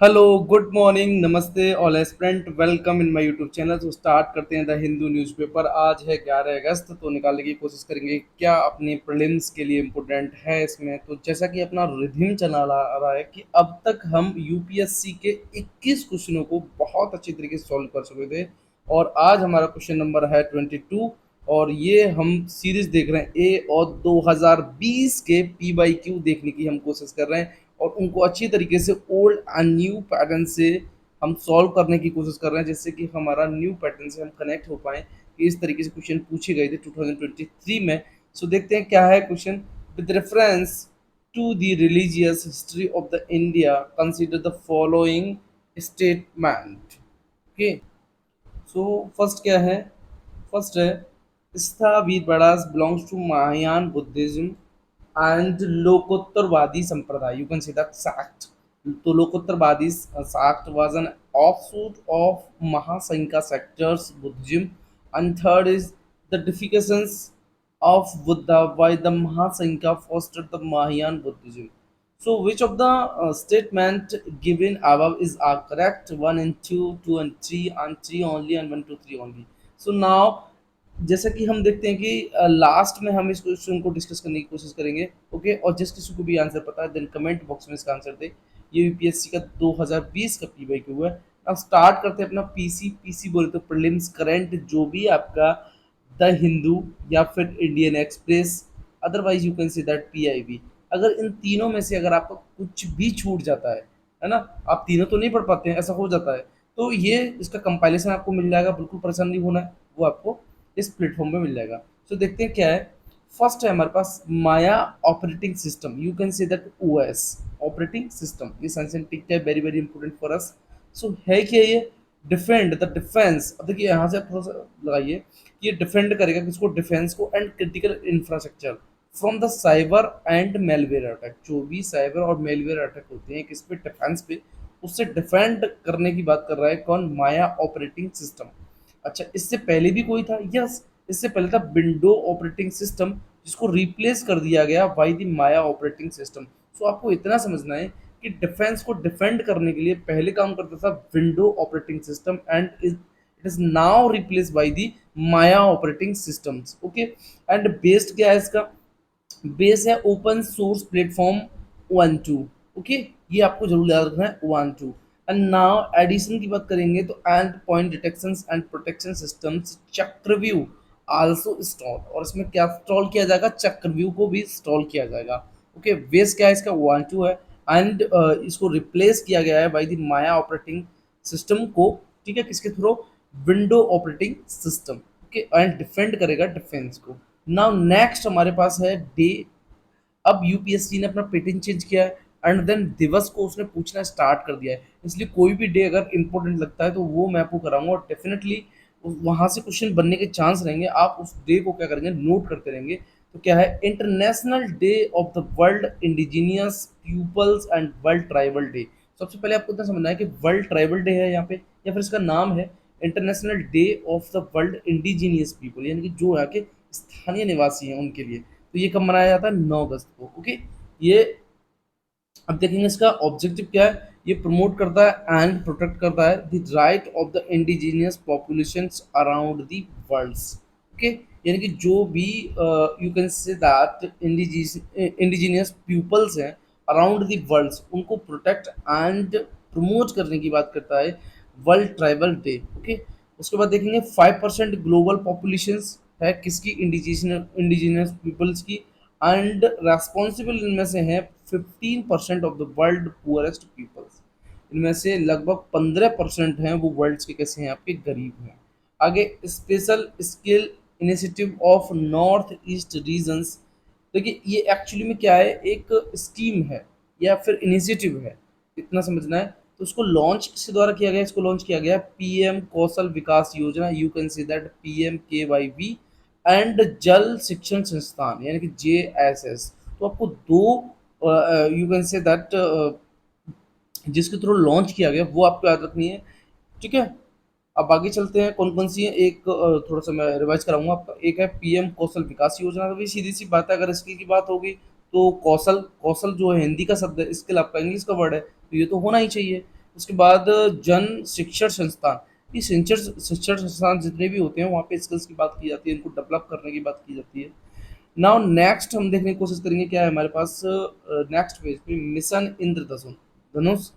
Hello, good morning, नमस्ते all aspirant, welcome in my YouTube channel. तो start करते हैं द हिंदू न्यूज़पेपर। आज है 11 अगस्त, तो निकालने की कोशिश करेंगे क्या अपने प्रीलिम्स के लिए इम्पोर्टेंट है इसमें। तो जैसा कि अपना रिधिम चला आ रहा है कि अब तक हम यूपीएससी के 21 क्वेश्चनों को बहुत अच्छी तरीके से सॉल्व कर चुके थे, और आज हमारा क्वेश्चन नंबर है 22। और ये हम सीरीज देख रहे हैं ए, और 2020 के पी बाई क्यू देखने की हम कोशिश कर रहे हैं, और उनको अच्छी तरीके से ओल्ड एंड न्यू पैटर्न से हम सॉल्व करने की कोशिश कर रहे हैं, जिससे कि हमारा न्यू पैटर्न से हम कनेक्ट हो पाएँ कि इस तरीके से क्वेश्चन पूछे गए थे 2023 में। सो देखते हैं क्या है question. With reference to the religious history of the India, consider the following statement. Okay, so first क्या है? फर्स्ट है Sthaviravadas belongs to Mahayana Buddhism and Lokottarvadi Sampradaya. You can say that Sakt. So Lokottarvadi Sakt was an offshoot of Mahasankhya sectors Buddhism, and third is the definitions of Buddha by the Mahasankhya fostered the Mahayana Buddhism. So which of the statement given above is correct? One and two, two and three, and three only, and one, two, three only. So now जैसा कि हम देखते हैं कि last में हम इस question को डिस्कस करने की कोशिश करेंगे। ओके, और जिस किसी को भी आंसर पता है देन कमेंट बॉक्स में इसका आंसर दे। ये यूपीएससी का 2020 का पी क्यू है। अब स्टार्ट करते हैं अपना पीसी। पीसी बोले तो प्रीलिम्स करंट, जो भी आपका द हिंदू या फिर Indian express, otherwise you can say that PIB. अगर इन तीनों में से अगर आपका कुछ भी छूट जाता है ना, आप तीनों तो नहीं पढ़ पाते हैं, ऐसा हो जाता है, तो ये इसका कंपाइलेशन आपको मिल जाएगा। बिल्कुल परेशान नहीं होना है, वो आपको इस प्लेटफॉर्म पे मिल जाएगा। सो देखते हैं क्या है। फर्स्ट है हमारे पास Maya operating system. You can say that OS operating system. ये सेंसेटिव है, very very important for us. So है क्या ये? Defend the defence. अब देखिए यहाँ से आप थोड़ा सा लगाइए कि ये डिफेंड करेगा किसको? डिफेंस को and critical infrastructure from the cyber and malware attack. जो भी साइबर और मेलवेयर अटैक होते हैं किस पे? डिफेंस पे। उससे डिफेंड करने की बात कर रहा है कौन? माया ऑपरेटिंग सिस्टम। अच्छा, इससे पहले भी कोई था? यस, इससे पहले था विंडो ऑपरेटिंग सिस्टम, जिसको रिप्लेस कर दिया गया by the Maya operating system. So आपको इतना समझना है कि डिफेंस को डिफेंड करने के लिए पहले काम करता था window operating system, and it is now replace by the Maya operating systems. Okay, and based क्या है इसका? बेस है ओपन सोर्स प्लेटफॉर्म 1 2। ओके, ये आपको जरूर याद रखना है 1 2। एंड नाउ एडिशन की बात करेंगे तो and point detection and protection systems चक्रव्यूह आल्सो इंस्टॉल। और इसमें क्या इंस्टॉल किया जाएगा? चक्रव्यूह को भी इंस्टॉल किया जाएगा। ओके, बेस क्या है इसका? 1 2 है, एंड इसको रिप्लेस किया गया है bye the Maya operating system को। ठीक है, किसके through? Window operating system. Okay, and defend करेगा डिफेंस को। नाउ नेक्स्ट हमारे पास है डे। अब यूपीएससी ने अपना पैटर्न चेंज किया है, एंड देन दिवस को उसने पूछना स्टार्ट कर दिया है। इसलिए कोई भी डे अगर इंपॉर्टेंट लगता है तो वो मैं आपको कराऊंगा, और डेफिनेटली वहां से क्वेश्चन बनने के चांस रहेंगे। आप उस डे को क्या करेंगे? नोट करते रहेंगे। तो क्या है? International day of the world indigenous peoples and world tribal day. सबसे पहले आपको इतना समझना है कि वर्ल्ड ट्राइबल डे है यहाँ पे, या फिर इसका नाम है international day of the world indigenous people, यानी कि जो यहाँ के स्थानीय निवासी हैं उनके लिए। तो ये कब मनाया जाता है? 9 अगस्त को। ओके, ये अब देखेंगे इसका ऑब्जेक्टिव क्या है। ये प्रमोट करता है एंड प्रोटेक्ट करता है the right of the indigenous populations around the worlds. Okay, यानी कि जो भी you can say that indigenous peoples हैं अराउंड द वर्ल्ड्स, उनको प्रोटेक्ट एंड प्रमोट करने की बात करता है वर्ल्ड ट्राइबल डे। ओके, उसके बाद देखेंगे 5% ग्लोबल पॉपुलेशंस है किसकी? इंडिजिनियस पीपल्स की। एंड रेस्पॉन्सिबल इनमें से हैं 15% of the world poorest peoples. इनमें से लगभग 15% हैं वो वर्ल्ड्स के कैसे हैं? आपके गरीब हैं। आगे special skill initiative of north east regions. देखिए ये एक्चुअली में क्या है? एक स्कीम है या फिर इनिशिएटिव है, इतना समझना है। तो उसको लॉन्च किसके द्वारा किया गया? इसको लॉन्च किया गया पीएम कौशल विकास योजना। You can see that PMKYV, and जल शिक्षण संस्थान यानी कि JSS। तो आपको दो यू कैन से दैट जिसके थ्रू लॉन्च किया गया वो आपको याद रखनी है। ठीक है, अब आगे चलते हैं कौन कौन सी है। एक थोड़ा सा मैं रिवाइज कराऊंगा आपका। एक है पीएम कौशल विकास योजना। तो भी सीधी सी बात है, अगर स्किल की बात होगी तो कौशल, कौशल जो है हिंदी का शब्द है, स्किल आपका इंग्लिश का वर्ड है, तो ये तो होना ही चाहिए। उसके बाद जन शिक्षण संस्थान, ये शिक्षण शिक्षण संस्थान जितने भी होते हैं वहाँ पे स्किल्स की बात की जाती है, इनको डेवलप करने की बात की जाती है। नाउ नेक्स्ट हम देखने की कोशिश करेंगे क्या है हमारे पास नेक्स्ट पेज पे, मिशन इंद्रधनुष, धनुष,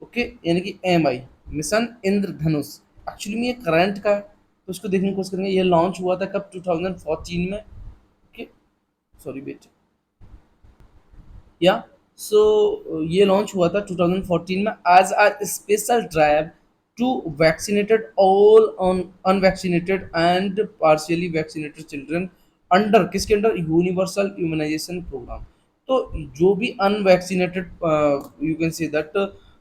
ओके, यानी कि MI, मिशन इंद्रधनुष। एक्चुअली में ये करंट का है, तो उसको देखने की कोशिश करेंगे। ये लॉन्च हुआ था कब, 2014 में, ओके, सॉरी बेटा, या सो ये लॉन्च हुआ था 2014 में as a special drive to vaccinated all unvaccinated and partially vaccinated children under, किसके अंडर, यूनिवर्सल इम्यूनाइजेशन प्रोग्राम। तो जो भी unvaccinated, you can say that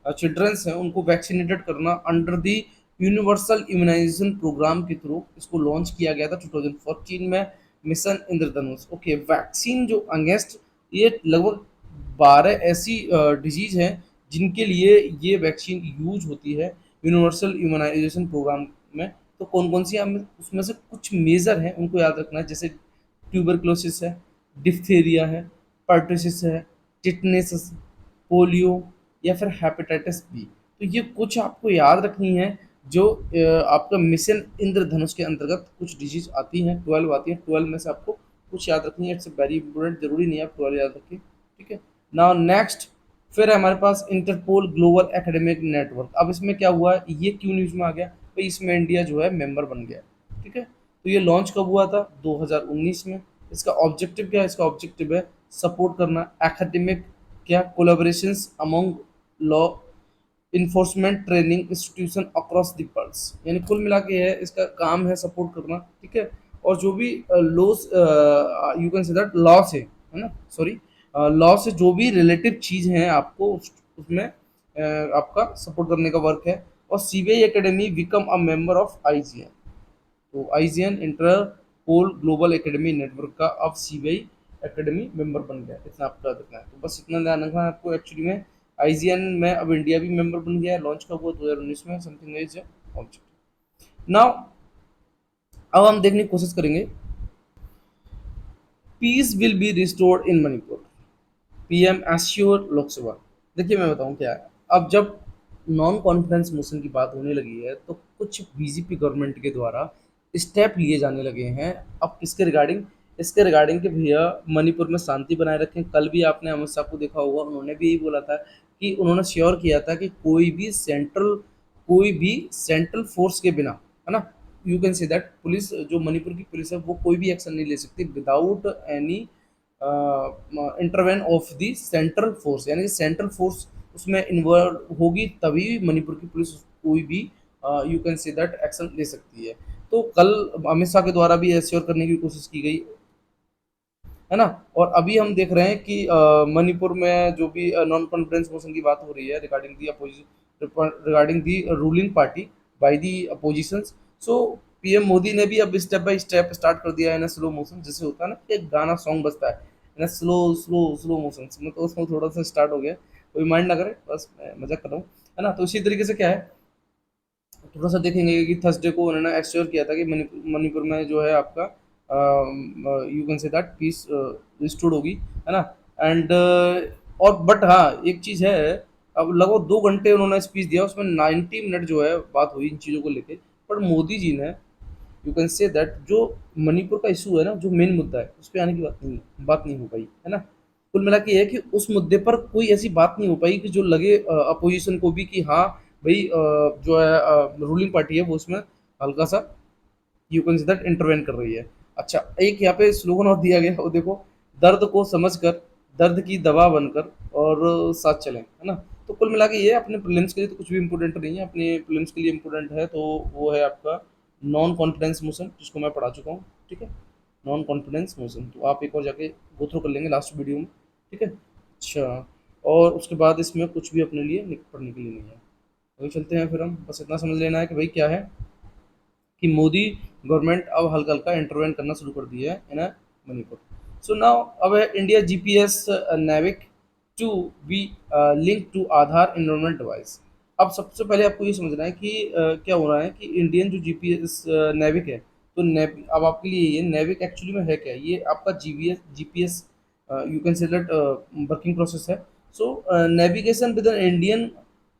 childrens हैं, उनको वैक्सीनेटेड करना under the universal immunisation programme के थ्रू इसको लॉन्च किया गया था 2014 में, मिशन इंद्रधनुष। ओके, वैक्सीन जो अगेंस्ट, ये लगभग 12 ऐसी डिजीज हैं जिनके लिए ये वैक्सीन यूज होती है यूनिवर्सल इम्यूनाइजेशन प्रोग्राम में। तो कौन कौन सी, हम उसमें से कुछ मेजर हैं उनको याद रखना है, जैसे ट्यूबरक्लोसिस है, डिप्थीरिया है, पर्टुसिस है, टिटनेस, पोलियो, या फिर हेपेटाइटिस बी। तो ये कुछ आपको याद रखनी है, जो आपका मिशन इंद्रधनुष के अंतर्गत कुछ डिजीज आती हैं, 12 आती हैं, 12 में से आपको कुछ याद रखनी है। इट्स वेरी इंपॉर्टेंट, जरूरी नहीं है आप 12 याद रखें, ठीक है। नाउ नेक्स्ट, फिर है हमारे पास इंटरपोल ग्लोबल एकेडमिक नेटवर्क। अब इसमें क्या हुआ है, ये क्यों न्यूज में आ गया भाई, इसमें इंडिया जो है मेंबर बन गया, ठीक है। तो ये लॉन्च कब हुआ था, 2019 में। इसका ऑब्जेक्टिव क्या है, इसका ऑब्जेक्टिव है सपोर्ट करना एकेडमिक क्या collaborations among law enforcement training institution across the world, यानी कुल मिला के है इसका काम है सपोर्ट करना, ठीक है। और जो भी loss, you can say that law से, है ना, सॉरी, लॉ से जो भी रिलेटिव चीज़ हैं आपको उसमें आपका सपोर्ट करने का वर्क है। और CBI academy become a member of IGN, तो IGN Interpol global academy network का अब CBI एकेडमी मेंबर बन गया, इतना आपको याद रखना है। तो बस इतना ध्यान रखना है आपको। एक्चुअली में IGN में अब इंडिया भी मेंबर बन गया है, लॉन्च कब हुआ, 2019 में, समथिंग इज ऑब्जेक्ट। नाउ अब हम देखने की कोशिश करेंगे, peace will be restored in Manipur, PM assure Lok Sabha. देखिए मैं बताऊं क्या है, अब जब नॉन कॉन्फिडेंस मोशन की बात होने लगी है तो कुछ बीजेपी गवर्नमेंट के द्वारा स्टेप लिए जाने लगे हैं। अब किसके रिगार्डिंग, इसके रिगार्डिंग कि भैया मणिपुर में शांति बनाए रखें। कल भी आपने अमित शाह को देखा होगा, उन्होंने भी यही बोला था कि उन्होंने श्योर किया था कि कोई भी सेंट्रल फोर्स के बिना, है ना, you can say that police, जो मणिपुर की पुलिस है वो कोई भी एक्शन नहीं ले सकती without any intervene of the central force, यानी कि सेंट्रल फोर्स उसमें इन्वॉल्व होगी तभी मणिपुर की पुलिस कोई भी you can say that action ले सकती है। तो कल अमित शाह के द्वारा भी एश्योर करने की कोशिश की गई, है ना। और अभी हम देख रहे हैं कि मणिपुर में जो भी नॉन कॉन्फिडेंस मोशन की बात हो रही है regarding the opposition, regarding the ruling party by the oppositions. So PM Modi ने भी अब स्टेप बाय स्टेप स्टार्ट कर दिया है ना स्लो मोशन, जैसे होता है ना एक गाना सॉन्ग बजता है ना, स्लो स्लो स्लो मोशन में, तो उसमें थोड़ा सा स्टार्ट हो गया। कोई माइंड ना करे, बस मैं मजाक कर रहा हूँ, है ना। तो इसी तरीके से क्या है, थोड़ा सा देखेंगे कि थर्सडे को उन्होंने एक्श्योर किया था कि मणिपुर में जो है आपका you can say that peace restored होगी, है ना। एंड और बट हाँ एक चीज़ है, अब लगभग 2 घंटे उन्होंने स्पीच दिया, उसमें 90 मिनट जो है बात हुई इन चीज़ों को लेके। पर मोदी जी ने, यू कैन से दैट, जो मणिपुर का इशू है ना, जो मेन मुद्दा है उस पर आने की बात नहीं हो पाई, है ना। कुल मिला के ये है कि उस मुद्दे पर कोई ऐसी बात नहीं हो पाई कि जो लगे अपोजिशन को भी कि हाँ भाई जो है रूलिंग पार्टी है वो उसमें हल्का सा you can say that intervene कर रही है। अच्छा, एक यहाँ पे स्लोगन और दिया गया, वो देखो, दर्द को समझकर, दर्द की दवा बनकर और साथ चलें, है ना। तो कुल मिला के ये अपने प्रीलिम्स के लिए तो कुछ भी इंपॉर्टेंट नहीं है, अपने प्रीलिम्स के लिए इंपॉर्टेंट है तो वो है आपका नॉन कॉन्फिडेंस मोशन, जिसको मैं पढ़ा चुका हूँ, ठीक है। नॉन कॉन्फिडेंस मोशन तो आप एक और जाके गो थ्रू कर लेंगे लास्ट वीडियो में, ठीक है। अच्छा, और उसके बाद इसमें कुछ भी अपने लिए पढ़ने के लिए नहीं है। वही चलते हैं फिर, हम बस इतना समझ लेना है कि भाई क्या है कि मोदी गवर्नमेंट अब हल्का हल्का इंटरवेंट करना शुरू कर दिया है इन मणिपुर। सो नाउ अब है India GPS NavIC to be link to Aadhaar enrolment device. अब सबसे पहले आपको ये समझना है कि क्या हो रहा है कि इंडियन जो GPS नेविक है, तो अब आपके लिए ये नेविक एक्चुअली में है क्या, ये आपका GPS you can say that working process है। So navigation with an Indian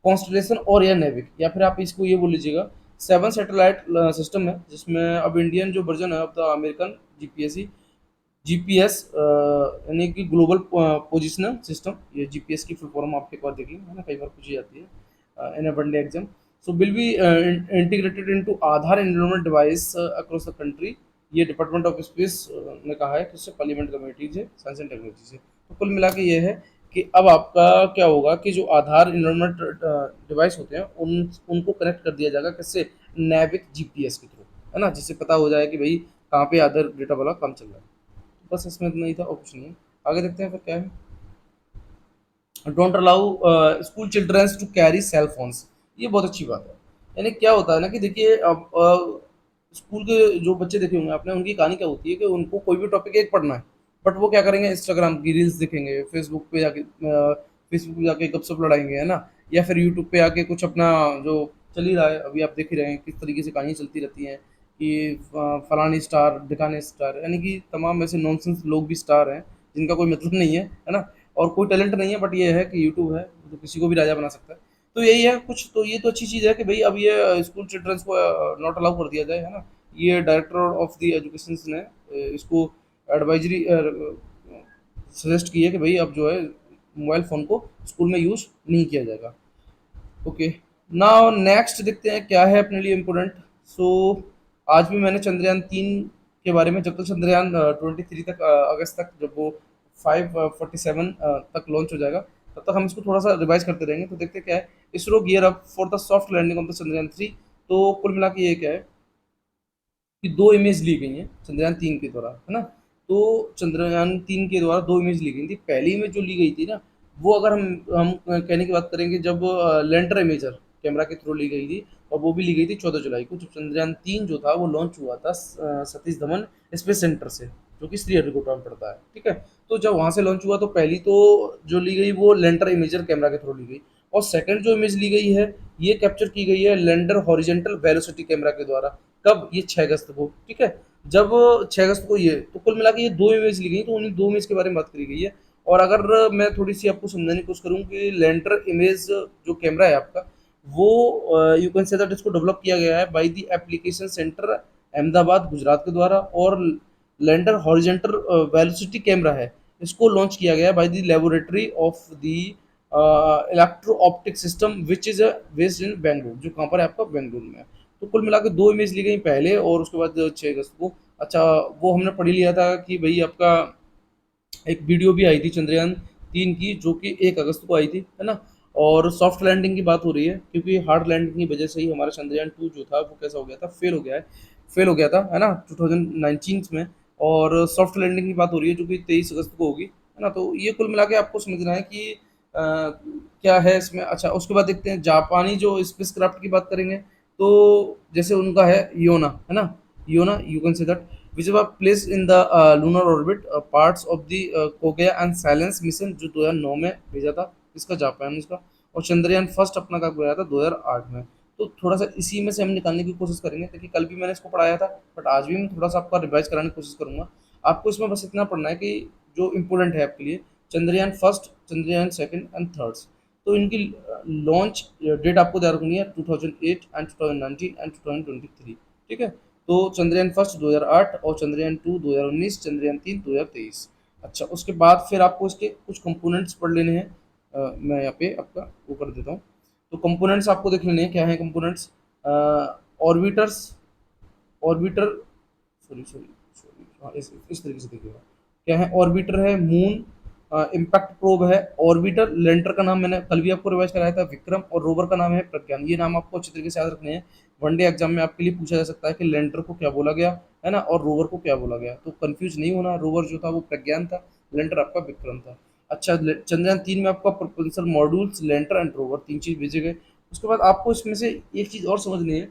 constellation और या नेविक, या फिर आप इसको ये बोल लीजिएगा 7 सैटेलाइट सिस्टम है, जिसमें अब इंडियन जो वर्जन है of the American GPSC GPS यानी कि ग्लोबल पोजिशनल सिस्टम, ये जीपीएस की फुल फॉर्म आप एक बार देखिए, है ना, कई बार पूछी जाती है in a one day exam. So will be integrated into Aadhaar environment device across the country. ये डिपार्टमेंट ऑफ स्पेस ने कहा है, किससे, पार्लियामेंट कमेटी से, साइंस एंड टेक्नोलॉजी से। तो कुल मिला के ये है कि अब आपका क्या होगा कि जो आधार एनवायरनमेंट डिवाइस होते हैं उनको कनेक्ट कर दिया जाएगा, किससे, नेविक जीपीएस के थ्रू, है ना, जिससे पता हो जाए कि भाई कहाँ पे आधार डेटा वाला काम चल रहा है। बस इसमें इतना ही था और कुछ नहीं है। आगे देखते हैं फिर क्या है। Don't allow school childrens to carry cell phones. ये बहुत अच्छी बात है। यानी क्या होता है ना कि देखिए, अब स्कूल के जो बच्चे देखे होंगे आपने, उनकी कहानी क्या होती है कि उनको कोई भी टॉपिक एक पढ़ना है, बट वो क्या करेंगे, इंस्टाग्राम की रील्स देखेंगे, फेसबुक पे जाके गपशप लड़ाएंगे, है ना, या फिर यूट्यूब पे आके कुछ अपना जो चल ही रहा है, अभी आप देख ही रहे हैं किस तरीके से कहानियाँ चलती रहती हैं कि फलानी स्टार ढिकाने स्टार, यानी कि तमाम ऐसे नॉनसेंस लोग भी स्टार हैं जिनका कोई मतलब नहीं है ना, और कोई टैलेंट नहीं है, बट ये है कि यूट्यूब है तो किसी को भी राजा बना सकता है। तो यही है कुछ, तो ये तो अच्छी चीज़ है कि भाई अब ये स्कूल चिल्ड्रंस को नॉट अलाउ कर दिया जाए, है ना। ये डायरेक्टर ऑफ द एजुकेशन ने इसको एडवाइजरी सजेस्ट की है कि भाई अब जो है मोबाइल फ़ोन को स्कूल में यूज़ नहीं किया जाएगा। ओके, नाउ नेक्स्ट देखते हैं क्या है अपने लिए इम्पोर्टेंट। सो आज भी मैंने चंद्रयान 3 के बारे में, जब तक चंद्रयान 23 तक, अगस्त तक, जब वो 547 तक लॉन्च हो जाएगा, तब तक हम इसको थोड़ा सा रिवाइज करते रहेंगे। तो देखते हैं क्या है। ISRO gear up for the soft landing of the Chandrayaan 3। तो कुल मिला के ये क्या है कि 2 इमेज ली गई हैं चंद्रयान 3 के द्वारा, है ना। तो चंद्रयान 3 के द्वारा 2 इमेज ली गई थी। पहली इमेज जो ली गई थी ना, वो अगर हम कहने की बात करेंगे, जब लैंडर इमेजर कैमरा के थ्रू ली गई थी, और वो भी ली गई थी 14 जुलाई को, जब चंद्रयान 3 जो था वो लॉन्च हुआ था सतीश धवन स्पेस सेंटर से, जो कि श्रीहरिकोटा में पड़ता है, ठीक है। तो जब वहाँ से लॉन्च हुआ तो पहली तो जो ली गई वो लैंडर इमेजर कैमरा के थ्रू ली गई, और सेकंड जो इमेज ली गई है ये कैप्चर की गई है लैंडर हॉरिजेंटल वेलोसिटी कैमरा के द्वारा। कब, ये 6 अगस्त को, ठीक है। जब 6 अगस्त को, ये तो कुल मिला के ये 2 इमेज ली गई, तो उन्हीं 2 इमेज के बारे में बात करी गई है। और अगर मैं थोड़ी सी आपको समझाने की कोशिश करूँ कि लैंडर इमेज जो कैमरा है आपका, वो यू कैन से दैट इसको डेवलप किया गया है by the application centre Ahmedabad Gujarat के द्वारा, और लैंडर हॉरिजेंटल वेलोसिटी कैमरा है, इसको लॉन्च किया गया है by the laboratory of the electro optic system which is based in Bengaluru, जो कहाँ पर है आपका, बेंगलुरु में है। तो कुल मिला के 2 इमेज ली गई पहले, और उसके बाद 6 अगस्त को। अच्छा, वो हमने पढ़ लिया था कि भाई आपका एक वीडियो भी आई थी चंद्रयान 3 की, जो कि 1 अगस्त को आई थी, है ना। और सॉफ्ट लैंडिंग की बात हो रही है, क्योंकि हार्ड लैंडिंग की वजह से ही हमारा चंद्रयान 2 जो था वो कैसा हो गया था, फेल हो गया है, फेल हो गया था, है ना, 2019 में। और सॉफ्ट लैंडिंग की बात हो रही है जो कि 23 अगस्त को होगी, है ना। तो ये कुल मिला के आपको समझना है कि क्या है इसमें। अच्छा, उसके बाद देखते हैं जापानी जो स्पेस क्राफ्ट की बात करेंगे, तो जैसे उनका है योना, है ना, योना, you can say that, which were placed in the lunar orbit, parts of the कोगया एंड साइलेंस मिशन, जो 2009 में भेजा था, इसका जापान इसका। और चंद्रयान 1 अपना कब गया था, 2008 में। तो थोड़ा सा इसी में से हम निकालने की कोशिश करेंगे, क्योंकि कल भी मैंने इसको पढ़ाया था, बट आज भी मैं थोड़ा सा आपका रिवाइज कराने की कोशिश करूंगा। आपको इसमें बस इतना पढ़ना है कि जो इम्पोर्टेंट है आपके लिए, चंद्रयान 1, चंद्रयान 2 एंड थर्ड, तो इनकी लॉन्च डेट आपको ध्यान रखनी है 2008 एंड 2019 एंड 2023, ठीक है। तो चंद्रयान 1 2008, और चंद्रयान 2 2019, चंद्रयान 3 2023। अच्छा, उसके बाद फिर आपको इसके कुछ कंपोनेंट्स पढ़ लेने हैं। मैं यहाँ पे आपका वो कर देता हूँ। तो कंपोनेंट्स आपको देख लेने हैं, क्या है components. Orbiters, orbiter, sorry sorry sorry, हाँ, इस तरीके से देखिएगा। क्या है, ऑर्बिटर है, मून, इम्पैक्ट प्रोब है, ऑर्बिटर। लैंडर का नाम मैंने कल भी आपको रिवाइज कराया था, विक्रम। और रोवर का नाम है प्रज्ञान। ये नाम आपको अच्छी तरीके से याद रखने हैं। वनडे एग्जाम में आपके लिए पूछा जा सकता है कि लैंडर को क्या बोला गया, है ना, और रोवर को क्या बोला गया। तो कंफ्यूज नहीं होना, रोवर जो था वो प्रज्ञान था, लैंडर आपका विक्रम था। अच्छा, चंद्रयान 3 में आपका propulsion modules, lander and rover, 3 चीज भेजे गए। उसके बाद आपको इसमें से एक चीज और समझनी है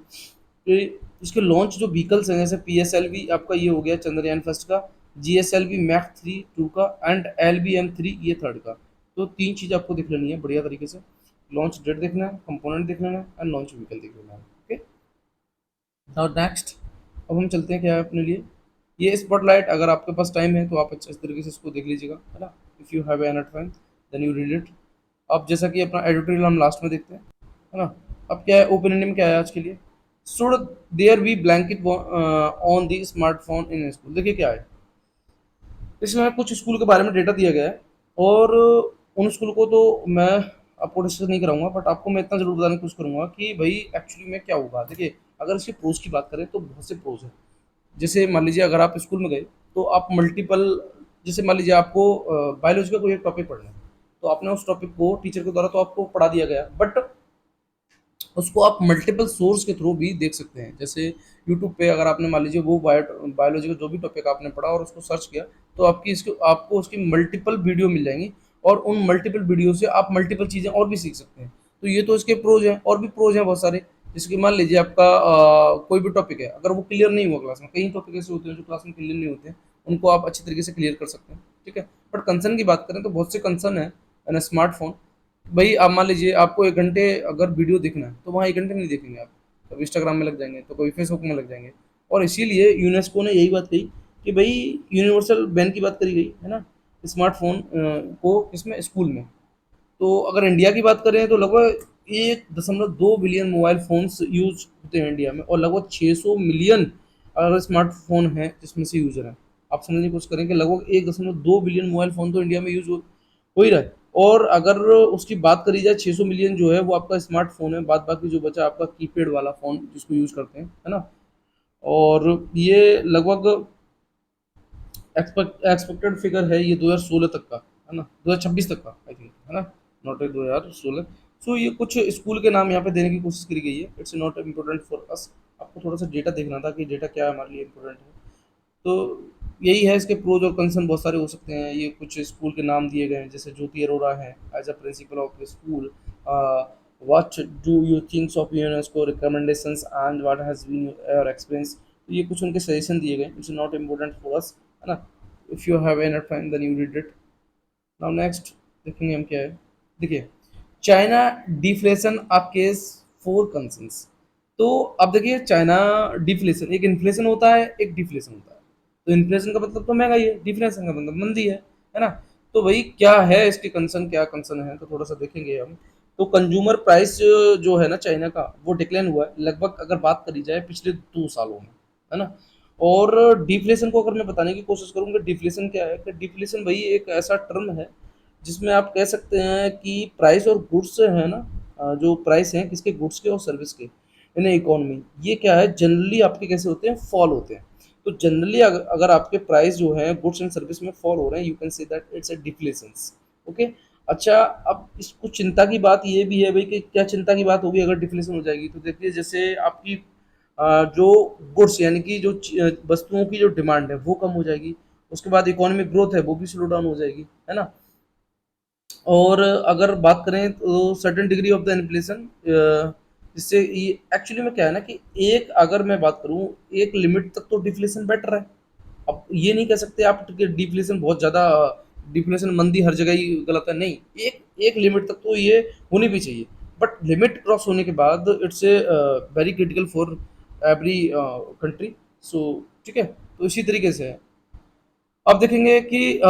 कि इसके लॉन्च जो व्हीकल्स हैं, जैसे PSLV आपका ये हो गया चंद्रयान 1 का, GSLV Mach 3 2 का, एंड LBM 3 ये थर्ड का। तो 3 चीज़ आपको देख लेनी है बढ़िया तरीके से। लॉन्च डेट देखना है, कंपोनेंट देख लेना है, एंड लॉन्च व्हीकल देख लेना है। ओके, नाउ नेक्स्ट, अब हम चलते हैं क्या है अपने लिए, ये स्पॉटलाइट। अगर आपके पास टाइम है तो आप अच्छे तरीके से इसको देख लीजिएगा, है ना। If you have an time then you read it. अब जैसा कि अपना एडिटोरियल हम लास्ट में देखते हैं। है ना। अब क्या है ओपिनियन में क्या है आज के लिए, should there be blanket on the smartphone in school. देखिए क्या है, इसमें कुछ स्कूल के बारे में डेटा दिया गया है, और उन स्कूल को तो मैं आपको डिस्कस नहीं कराऊंगा, बट आपको मैं इतना जरूर बताने की कोशिश करूंगा कि भाई एक्चुअली में क्या होगा। देखिए अगर इसके प्रोज की बात करें तो बहुत से प्रोज हैं। जैसे मान लीजिए अगर आप स्कूल में गए तो आप मल्टीपल, जैसे मान लीजिए आपको बायोलॉजी का कोई एक टॉपिक पढ़ना है, तो आपने उस टॉपिक को टीचर के द्वारा तो आपको पढ़ा दिया गया, बट उसको आप मल्टीपल सोर्स के थ्रू भी देख सकते हैं। जैसे यूट्यूब पे अगर आपने मान लीजिए वो बायोलॉजी का जो भी टॉपिक आपने पढ़ा और उसको सर्च किया, तो आपको उसकी मल्टीपल वीडियो मिल जाएंगी, और उन मल्टीपल वीडियो से आप मल्टीपल चीज़ें और भी सीख सकते हैं। तो ये तो इसके प्रोज हैं, और भी प्रोज हैं बहुत सारे। जैसे कि मान लीजिए आपका कोई भी टॉपिक है, अगर वो क्लियर नहीं हुआ क्लास में, कई टॉपिक ऐसे होते हैं जो क्लास में क्लियर नहीं होते हैं, उनको आप अच्छी तरीके से क्लियर कर सकते हैं, ठीक है। बट कंसर्न की बात करें तो बहुत से कंसर्न है स्मार्टफोन। भाई आप मान लीजिए आपको 1 घंटे अगर वीडियो देखना है, तो वहाँ 1 घंटे नहीं देखेंगे आप, कभी इंस्टाग्राम में लग जाएंगे, तो कभी फेसबुक में लग जाएंगे। और इसीलिए यूनेस्को ने यही बात कही कि भाई यूनिवर्सल बैन की बात करी गई है ना, स्मार्टफोन को इसमें स्कूल में। तो अगर इंडिया की बात करें तो लगभग 1.2 बिलियन मोबाइल फोन्स यूज होते हैं इंडिया में, और लगभग 600 मिलियन अगर स्मार्टफोन हैं जिसमें से यूजर हैं। आप समझने की कोशिश करें कि लगभग 1.2 बिलियन मोबाइल फ़ोन तो इंडिया में यूज हो ही रहा है। और अगर उसकी बात करी जाए, 600 मिलियन जो है वो आपका स्मार्टफोन है, बाद बाकी जो बचा आपका कीपैड वाला फ़ोन जिसको यूज़ करते हैं, है ना। और ये लगभग एक्सपेक्टेड फिगर है ये 2016 तक का, है ना, 2026 तक का आई थिंक, है ना, नॉट 2016। सो ये कुछ स्कूल के नाम यहाँ पे देने की कोशिश करी गई है। इट्स नॉट इम्पोर्टेंट फॉर अस, आपको थोड़ा सा डेटा देखना था कि डेटा क्या हमारे लिए इम्पोर्टेंट है। तो यही है, इसके प्रोज और कंसर्न बहुत सारे हो सकते हैं। ये कुछ स्कूल के नाम दिए गए हैं, जैसे ज्योति अरोड़ा है as a principal of the school, what do you thinks of UNESCO recommendations and what has been your experience. तो ये कुछ उनके सजेशन दिए गए, it's not important for us, है ना। If you have enough time then you read it. Now next देखेंगे हम क्या है। देखिए चाइना डिफ्लेशन आपके 4 कंसर्न्स। तो अब देखिए चाइना डिफ्लेशन, एक इन्फ्लेशन होता है एक डिफ्लेशन होता है। तो इन्फ्लेशन का मतलब तो महंगाई है, डिफ्लेशन का मतलब मंदी है ना। तो भाई क्या है इसके कंसर्न, क्या कंसर्न है, तो थोड़ा सा देखेंगे हम। तो कंज्यूमर प्राइस जो है ना चाइना का, वो डिक्लाइन हुआ है लगभग अगर बात करी जाए पिछले 2 सालों में, है ना। और डिफ्लेशन को अगर मैं बताने की कोशिश करूंगा, डिफ्लेशन क्या है, कि डिफ्लेशन भाई एक ऐसा टर्म है जिसमें आप कह सकते हैं कि प्राइस और गुड्स है ना, जो प्राइस हैं किसके, गुड्स के और सर्विस के इन इकोनॉमी, ये क्या है जनरली आपके कैसे होते हैं, फॉल होते हैं। तो जनरली अगर आपके प्राइस जो है गुड्स एंड सर्विस में फॉल हो रहे हैं, you can say that it's a deflation. Okay. अच्छा, अब इसको चिंता की बात ये भी है भाई कि क्या चिंता की बात होगी अगर डिफ्लेशन हो जाएगी। तो देखिए जैसे आपकी जो गुड्स यानी कि जो वस्तुओं की जो डिमांड है वो कम हो जाएगी, उसके बाद इकोनॉमिक ग्रोथ है वो भी स्लो डाउन हो जाएगी, है ना। और अगर बात करें तो certain degree of the inflation, जिससे ये एक्चुअली में क्या है ना कि एक अगर मैं बात करूं, एक लिमिट तक तो डिफ्लेशन बेटर है। अब ये नहीं कह सकते आप कि डिफ्लेशन बहुत ज़्यादा, डिफ्लेशन मंदी हर जगह ही गलत है, नहीं। एक एक लिमिट तक तो ये होनी भी चाहिए, बट लिमिट क्रॉस होने के बाद it's a very critical for every country. So ठीक है, तो इसी तरीके से है। अब देखेंगे कि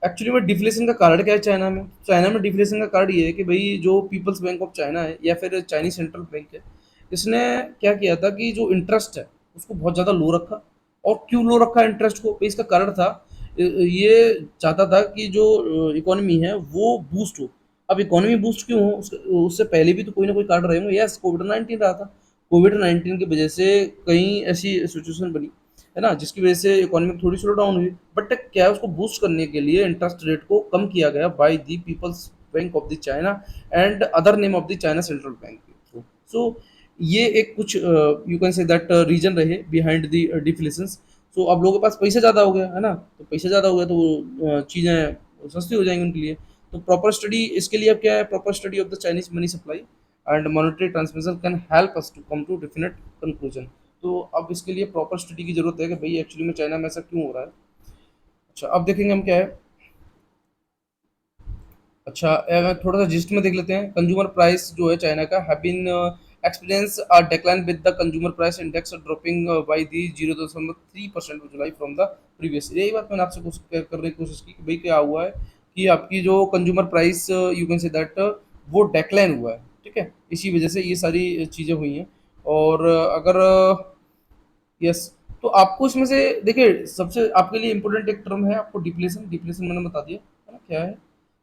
एक्चुअली में डिफ्लेशन का कारण क्या है चाइना में। चाइना में डिफ्लेशन का कारण ये है कि भाई जो पीपल्स बैंक ऑफ चाइना है या फिर चाइनीज सेंट्रल बैंक है, इसने क्या किया था कि जो इंटरेस्ट है उसको बहुत ज़्यादा लो रखा। और क्यों लो रखा इंटरेस्ट को, इसका कारण था ये चाहता था कि जो इकोनॉमी है वो बूस्ट हो। अब इकोनॉमी बूस्ट क्यों हो, उससे पहले भी तो कोई ना कोई कारण रहे होंगे। यस, कोविड 19 रहा था। कोविड 19 की वजह से कई ऐसी सिचुएशन बनी, है ना, जिसकी वजह से इकोनॉमी थोड़ी स्लो डाउन हुई। बट क्या है, उसको बूस्ट करने के लिए इंटरेस्ट रेट को कम किया गया by the peoples bank of the China and other name of the China central bank के थ्रू। सो ये एक कुछ you can say that reason रहे बिहाइंड द डिफ्लेशंस। सो अब लोगों के पास पैसा ज़्यादा हो गया, है ना, तो पैसा ज़्यादा हो गया तो वो चीज़ें सस्ती हो जाएंगी उनके लिए। तो प्रॉपर स्टडी इसके लिए अब क्या है, proper study of the Chinese money supply and monetary transmission can help us to come to definite conclusion. तो अब इसके लिए प्रॉपर स्टडी की जरूरत है कि भाई एक्चुअली में चाइना में ऐसा क्यों हो रहा है। अच्छा, अब देखेंगे हम क्या है। अच्छा, थोड़ा सा जिस्ट में देख लेते हैं। कंज्यूमर प्राइस जो है चाइना का have been experience a decline with the consumer price index dropping by the 0.3% July from the previous. यही बात मैंने आपसे करने की कोशिश की कि भाई क्या हुआ है कि आपकी जो consumer price you can say that वो डेक्लाइन हुआ है। ठीक है? इसी वजह से ये सारी चीज़ें हुई हैं। और अगर यस, तो आपको इसमें से देखिए सबसे आपके लिए इम्पोर्टेंट एक टर्म है आपको डिप्लेशन। डिप्लेशन मैंने बता दिया है ना क्या है,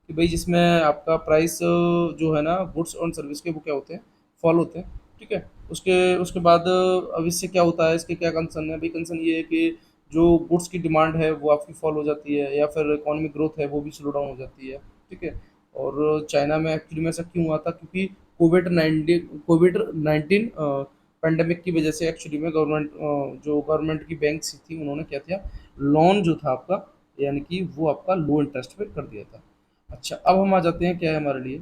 कि भाई जिसमें आपका प्राइस जो है ना गुड्स और सर्विस के वो क्या होते हैं, फॉल होते हैं। ठीक है, उसके उसके बाद अब इससे क्या होता है, इसके क्या कंसर्न है भाई? कंसर्न ये है कि जो गुड्स की डिमांड है वो आपकी फॉल हो जाती है, या फिर इकोनॉमिक ग्रोथ है वो भी स्लो डाउन हो जाती है। ठीक है, और चाइना में एक्चुअली में ऐसा क्यों हुआ था? क्योंकि कोविड 19 पेंडेमिक की वजह से एक्चुअली में जो गवर्नमेंट की बैंक्स थी उन्होंने क्या किया, लोन जो था आपका, यानी कि वो आपका लो इंटरेस्ट पे कर दिया था। अच्छा, अब हम आ जाते हैं क्या है हमारे लिए,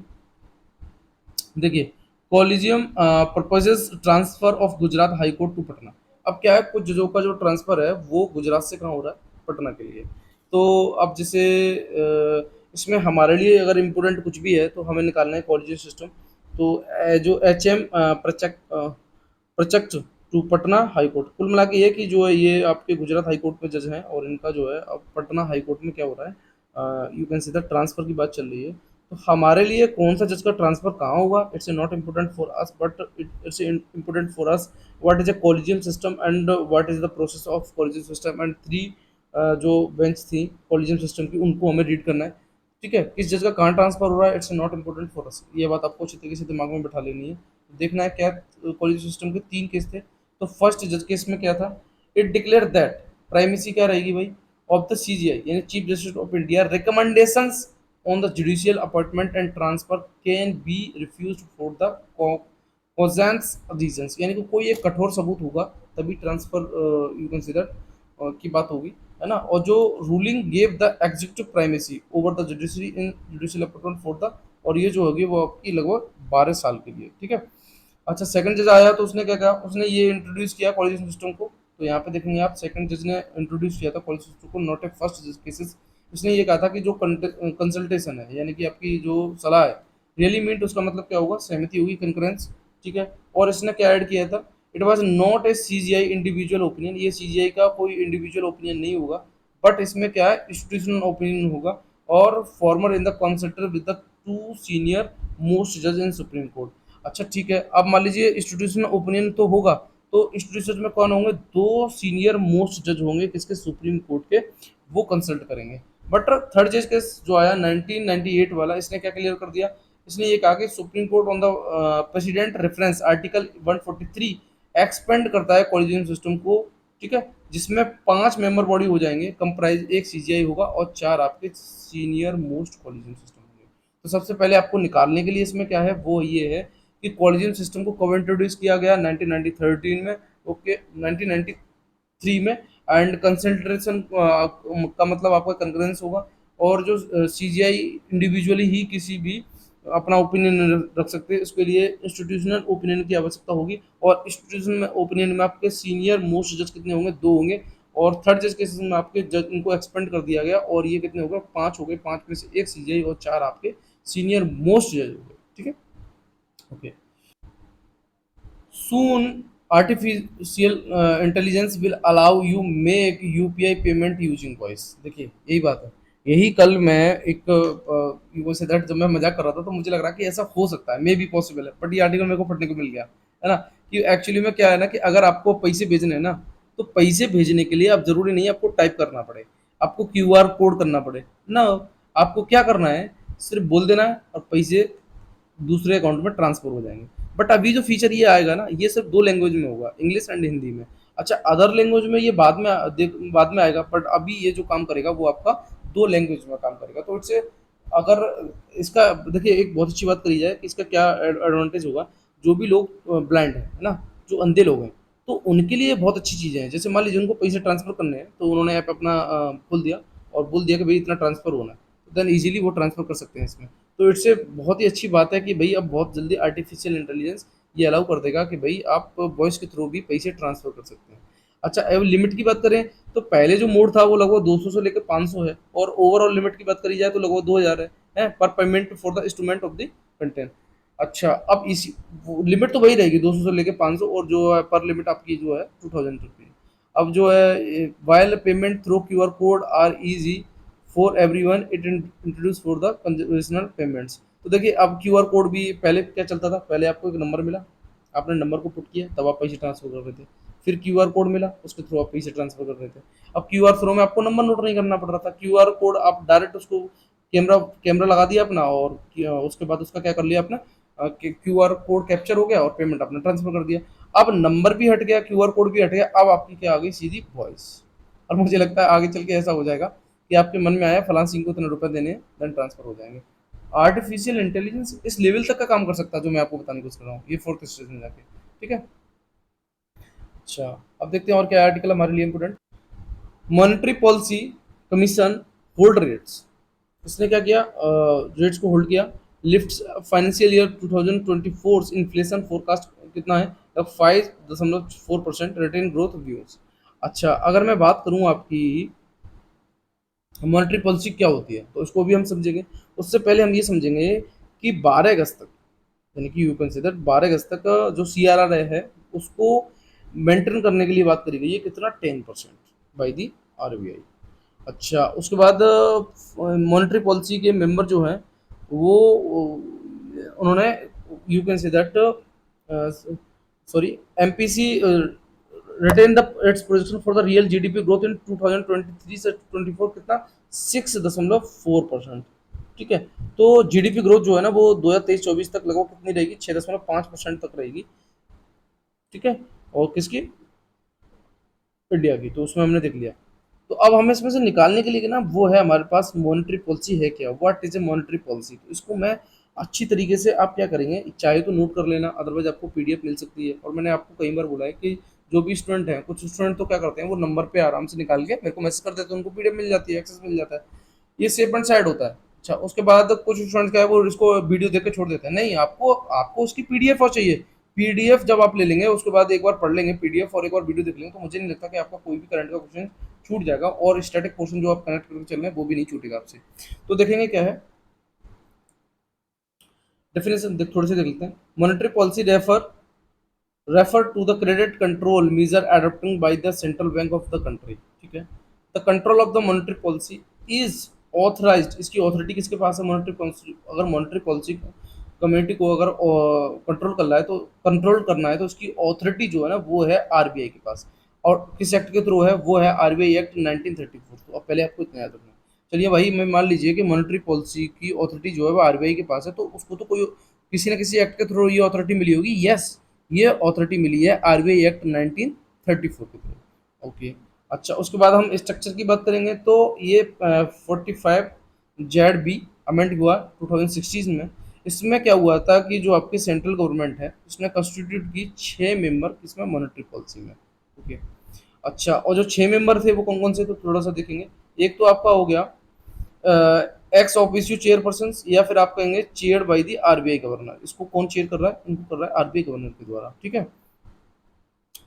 देखिए, collegium proposes transfer of Gujarat high court to Patna. अब क्या है, कुछ जजों का जो ट्रांसफर है वो गुजरात से कहाँ हो रहा है, पटना के लिए। तो अब जैसे इसमें हमारे लिए अगर इम्पोर्टेंट कुछ भी है तो हमें निकालना है कॉलेजियम सिस्टम। तो जो HM प्रत्यक्ष टू पटना हाई कोर्ट, कुल मिला के ये कि जो है ये आपके गुजरात हाई कोर्ट में जज हैं, और इनका जो है अब पटना हाई कोर्ट में क्या हो रहा है, you can see the transfer की बात चल रही है। तो हमारे लिए कौन सा जज का ट्रांसफर कहाँ होगा, it's not important for us, but it's important for us what is a collegium system and what is the process of collegium system, and three जो बेंच थी कॉलेजियम सिस्टम की उनको हमें रीड करना है। ठीक है, किस जज का कहाँ ट्रांसफर हो रहा है, इट्स नॉट इम्पोर्टेंट फॉर अस, ये बात आपको अच्छी तरीके से दिमाग में बैठा लेनी है। देखना है क्या कॉलेज सिस्टम के 3 केस थे। तो फर्स्ट जज केस में क्या था, इट डिक्लेयर दैट प्राइमेसी क्या रहेगी भाई, ऑफ द CGI यानी chief justice of India recommendations on the judicial appointment and transfer can be refused for the cogent reasons, यानी कि कोई एक कठोर सबूत होगा तभी ट्रांसफर यू कंसिडर की बात होगी, है ना। और जो ruling gave the executive primacy over the judiciary in judicial appointment for the, और ये जो होगी वो आपकी लगभग 12 साल के लिए। ठीक है, अच्छा, सेकंड जज आया तो उसने क्या कहा, उसने ये इंट्रोड्यूस किया कॉलेज सिस्टम को। तो यहाँ पे देखेंगे आप, सेकंड जज ने इंट्रोड्यूस किया था कॉलेज सिस्टम को, नॉट ए फर्स्ट जज केसेस। उसने ये कहा था कि जो कंसल्टेशन है, यानी कि आपकी जो सलाह है, रियली मीट उसका मतलब क्या होगा, सहमति होगी, कंकरेंस। ठीक है, और इसने क्या ऐड किया था, it was not a CGI individual opinion, ये CGI का कोई इंडिविजुअल ओपिनियन नहीं होगा, बट इसमें क्या है, इंस्टीट्यूशनल ओपिनियन होगा, और former in the consultation with the 2 senior most जज इन सुप्रीम कोर्ट। अच्छा ठीक है, अब मान लीजिए इंस्टीट्यूशनल ओपिनियन तो होगा, तो इंस्टीट्यूशन में कौन होंगे, 2 सीनियर मोस्ट जज होंगे किसके, सुप्रीम कोर्ट के, वो कंसल्ट करेंगे। बट थर्ड जज केस जो आया 1998 वाला, इसने क्या क्लियर कर दिया, इसने ये कहा कि supreme court on the president reference article 143 expand करता है कॉलेजियम सिस्टम को। ठीक है, जिसमें 5 मेंबर बॉडी हो जाएंगे, कंप्राइज एक CGI होगा और 4 आपके सीनियर मोस्ट कॉलेजियम सिस्टम होंगे। तो सबसे पहले आपको निकालने के लिए इसमें क्या है, वो ये है कि कॉलेजियम सिस्टम को कब इंट्रोड्यूस किया गया, 1913 में। ओके, 1993 में। एंड कंसंट्रेशन का मतलब आपका कंकरेंस होगा, और जो CGI इंडिविजुअली ही किसी भी अपना ओपिनियन रख सकते हैं, उसके लिए इंस्टीट्यूशनल ओपिनियन की आवश्यकता होगी, और इंस्टीट्यूशनल ओपिनियन में आपके सीनियर मोस्ट जज कितने होंगे, 2 होंगे, और थर्ड जज केसेस में आपके जज इनको एक्सपेंड कर दिया गया, और ये कितने हो गए, 5 हो गए, 5 में से एक CGI और 4 आपके सीनियर मोस्ट जज हो गए। ठीक है, okay. Soon, artificial intelligence will allow you make UPI payment using voice। देखिए यही बात है, यही कल मैं एक वो से दैट जब मैं मजाक कर रहा था तो मुझे लग रहा कि ऐसा हो सकता है, मे बी पॉसिबल है, बट ये आर्टिकल मेरे को पढ़ने को मिल गया, है ना। कि एक्चुअली में क्या है ना, कि अगर आपको पैसे भेजने हैं ना, तो पैसे भेजने के लिए आप जरूरी नहीं है आपको टाइप करना पड़े, आपको QR कोड करना पड़े ना, आपको क्या करना है, सिर्फ बोल देना है और पैसे दूसरे अकाउंट में ट्रांसफर हो जाएंगे। बट अभी जो फीचर ये आएगा ना, ये सिर्फ 2 लैंग्वेज में होगा, इंग्लिश एंड हिंदी में। अच्छा, अदर लैंग्वेज में ये बाद में आएगा, बट अभी ये जो काम करेगा वो आपका 2 लैंग्वेज में काम करेगा। तो इससे अगर इसका देखिए, एक बहुत अच्छी बात करी जाए कि इसका क्या एडवांटेज होगा, जो भी लोग ब्लाइंड है ना, जो अंधे लोग हैं, तो उनके लिए बहुत अच्छी चीज़ें हैं। जैसे मान लीजिए उनको पैसे ट्रांसफर करने हैं, तो उन्होंने ऐप अपना खोल दिया और बोल दिया कि भाई इतना ट्रांसफर होना है, तो देन इजीली वो ट्रांसफर कर सकते हैं इसमें। तो इससे बहुत ही अच्छी बात है कि भाई अब बहुत जल्दी आर्टिफिशियल इंटेलिजेंस ये अलाउ कर देगा कि भाई आप वॉइस के थ्रू भी पैसे ट्रांसफर कर सकते हैं। अच्छा, अब लिमिट की बात करें तो पहले जो मोड था वो लगभग 200 से लेकर 500 है, और ओवरऑल लिमिट की बात करी जाए तो लगभग 2000 है पर payment for the instrument of the content. अच्छा, अब इसी लिमिट तो वही रहेगी 200 से लेकर 500, और जो है पर लिमिट आपकी जो है 2000 रुपीज। अब जो है while payment through QR code are easy for everyone, it introduce for the conventional payments. तो देखिए अब क्यूआर कोड भी पहले क्या चलता था, पहले आपको एक नंबर मिला, आपने नंबर को पुट किया तब आप पैसे ट्रांसफर कर रहे थे। फिर क्यूआर कोड मिला, उसके थ्रू आप पैसे ट्रांसफर कर रहे थे। अब क्यूआर थ्रू में आपको नंबर नोट नहीं करना पड़ रहा था, क्यूआर कोड आप डायरेक्ट उसको कैमरा कैमरा लगा दिया अपना, और उसके बाद उसका क्या कर लिया आपने, क्यूआर कोड कैप्चर हो गया और पेमेंट आपने ट्रांसफर कर दिया। अब नंबर भी हट गया, क्यूआर कोड भी हट गया, अब आपकी क्या आ गई, सीधी वॉइस। और मुझे लगता है आगे चल के ऐसा हो जाएगा कि आपके मन में आया फलां सिंह को इतने रुपए देने हैं, देन ट्रांसफर हो जाएंगे। आर्टिफिशियल इंटेलिजेंस इस लेवल तक का काम कर सकता है जो मैं आपको बताने की कोशिश कर रहा हूँ, ये फोर्थ स्टेज में जाके। ठीक है। अच्छा, अब देखते हैं और क्या आर्टिकल हमारे लिए important. Monetary policy commission hold rates, इसने क्या किया, रेट्स को होल्ड किया। Lift financial year 2024 inflation forecast कितना है, 5.4% रिटेन ग्रोथ व्यूज। अच्छा, अगर मैं बात करूं आपकी मॉनेटरी पॉलिसी क्या होती है तो इसको भी हम समझेंगे। उससे पहले हम ये समझेंगे कि 12 अगस्त तक, यानी कि यू कंसिडर 12 अगस्त तक जो CRR है उसको मेंटेन करने के लिए बात करी गई है, कितना, 10% बाई दी RBI। अच्छा, उसके बाद मॉनेटरी पॉलिसी के मेंबर जो हैं वो उन्होंने, you can say that, sorry, MPC retain the its projection for the real GDP growth in 2023 से 24 कितना, 6.4%। ठीक है। तो GDP ग्रोथ जो है ना वो 2023-24 तक लगभग कितनी रहेगी, 6.5% तक रहेगी। ठीक है। और किसकी, इंडिया की, तो उसमें हमने देख लिया। तो अब हमें इसमें से निकालने के लिए कि ना वो है हमारे पास मॉनेटरी पॉलिसी है क्या, what is a monetary policy. तो इसको मैं अच्छी तरीके से, आप क्या करेंगे, चाहे तो नोट कर लेना, अदरवाइज आपको PDF मिल सकती है। और मैंने आपको कई बार बोला है कि जो भी स्टूडेंट हैं, कुछ स्टूडेंट तो क्या करते हैं, वो नंबर पे आराम से निकाल के मेरे को मैसेज कर देते हैं, उनको PDF मिल जाती है, एक्सेस मिल जाता है, ये सेफ एंड साइड होता है। अच्छा, उसके बाद कुछ स्टूडेंट क्या है, वो इसको वीडियो देख के छोड़ देते हैं, नहीं, आपको आपको उसकी PDF और चाहिए। PDF जब आप ले लेंगे उसके बाद एक बार पढ़ लेंगे PDF और एक बार वीडियो देख लेंगे, तो मुझे नहीं लगता कि आपका कोई भी करंट का क्वेश्चन छूट जाएगा, और स्टैटिक पोर्शन जो आप कनेक्ट करके चल रहे हैं वो भी नहीं छूटेगा आपसे। तो देखेंगे क्या है डेफिनेशन, थोड़े से देख लेते हैं। Monetary policy refer to the credit control measure adopting by the central bank of the country। ठीक है। The control of the monetary policy is authorised, इसकी ऑथोरिटी किसके पास है, मॉनेटरी पॉलिसी, अगर मॉनेटरी पॉलिसी कम्युनिटी को अगर कंट्रोल करना है, तो कंट्रोल करना है तो उसकी ऑथोरिटी जो है ना वो है RBI के पास। और किस एक्ट के थ्रू है, वो है RBI एक्ट 1934। तो अब पहले आपको इतना याद रखना है। चलिए भाई, मैं मान लीजिए कि मॉनेटरी पॉलिसी की ऑथोरिटी जो है वो RBI के पास है, तो उसको तो कोई किसी ना किसी एक्ट के थ्रू ये अथॉरिटी मिली होगी। यस, ये अथॉरिटी मिली है RBI एक्ट 1934 के थ्रू। ओके। अच्छा, उसके बाद हम स्ट्रक्चर की बात करेंगे तो ये 45 ZB अमेंड हुआ 2016 में। इसमें क्या हुआ था कि जो आपकी सेंट्रल गवर्नमेंट है उसने कंस्टिट्यूट की 6 मेंबर किसमें, मॉनेटरी पॉलिसी में। ओके। अच्छा, और जो 6 मेंबर थे वो कौन कौन से, तो थोड़ा सा देखेंगे। एक तो आपका हो गया एक्स ऑफिशियो चेयरपर्सन, या फिर आप कहेंगे chair by the RBI governor. इसको कौन चेयर कर रहा है, इनको कर रहा है RBI गवर्नर के द्वारा। ठीक है।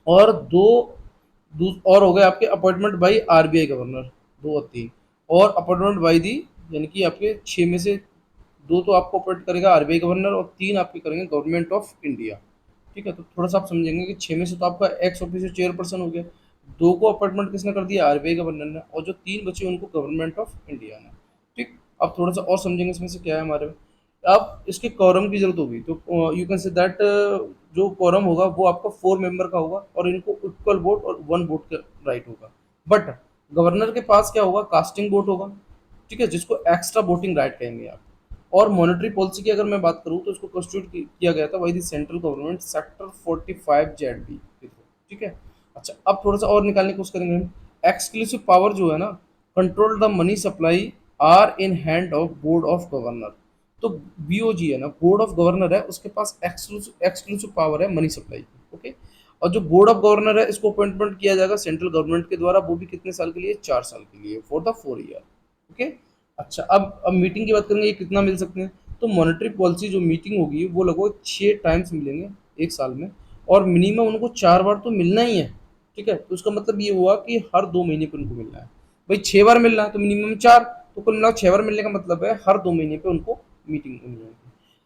और और हो गए आपके अपॉइंटमेंट बाय RBI गवर्नर, 2 और 3। और अपॉइंटमेंट बाय दी, यानी कि आपके 6 में से 2 तो आपको अपॉइंट करेगा RBI गवर्नर, और 3 आपके करेंगे गवर्नमेंट ऑफ इंडिया। ठीक है। तो थोड़ा सा आप समझेंगे कि 6 में से तो आपका एक्स ऑफिशियल चेयरपर्सन हो गया, 2 को अपॉइंटमेंट किसने कर दिया, RBI गवर्नर ने, और जो 3 बचे उनको गवर्नमेंट ऑफ इंडिया ने। ठीक। अब थोड़ा सा और समझेंगे इसमें से क्या है हमारे में। अब इसके कॉरम की जरूरत होगी, तो यू कैन से दैट, जो कॉरम होगा वो आपका 4 मेंबर का होगा, और इनको इक्वल वोट और 1 वोट का राइट होगा। बट गवर्नर के पास क्या होगा, कास्टिंग वोट होगा। ठीक है, जिसको एक्स्ट्रा वोटिंग राइट कहेंगे आप। और मॉनेटरी पॉलिसी की अगर मैं बात करूं तो इसको कंस्टिट्यूट किया गया था by the central government sector 45 ZB के थ्रू। ठीक है। अच्छा, अब थोड़ा सा और निकालने की कोशिश करेंगे हम। एक्सक्लूसिव पावर जो है ना, control the money supply are in hand of board of governor. तो BOG है ना, बोर्ड ऑफ गवर्नर है, उसके पास एक्सक्लूसिव एक्सक्लूसिव पावर है मनी सप्लाई की। ओके। और जो बोर्ड ऑफ गवर्नर है इसको अपॉइंटमेंट किया जाएगा सेंट्रल गवर्नमेंट के द्वारा, वो भी कितने साल के लिए, 4 साल के लिए, फॉर द 4 ईयर। ओके। अच्छा, अब मीटिंग की बात करेंगे, ये कितना मिल सकते हैं। तो मॉनेटरी पॉलिसी जो मीटिंग होगी वो लगभग 6 टाइम्स मिलेंगे एक साल में, और मिनिमम उनको 4 बार तो मिलना ही है। ठीक है। तो उसका मतलब ये हुआ कि हर 2 महीने पे उनको मिलना है। भाई 6 बार मिलना है तो मिनिमम 4, तो कुल मिला 6 बार मिलने का मतलब है हर 2 महीने पे उनको मीटिंग होनी है।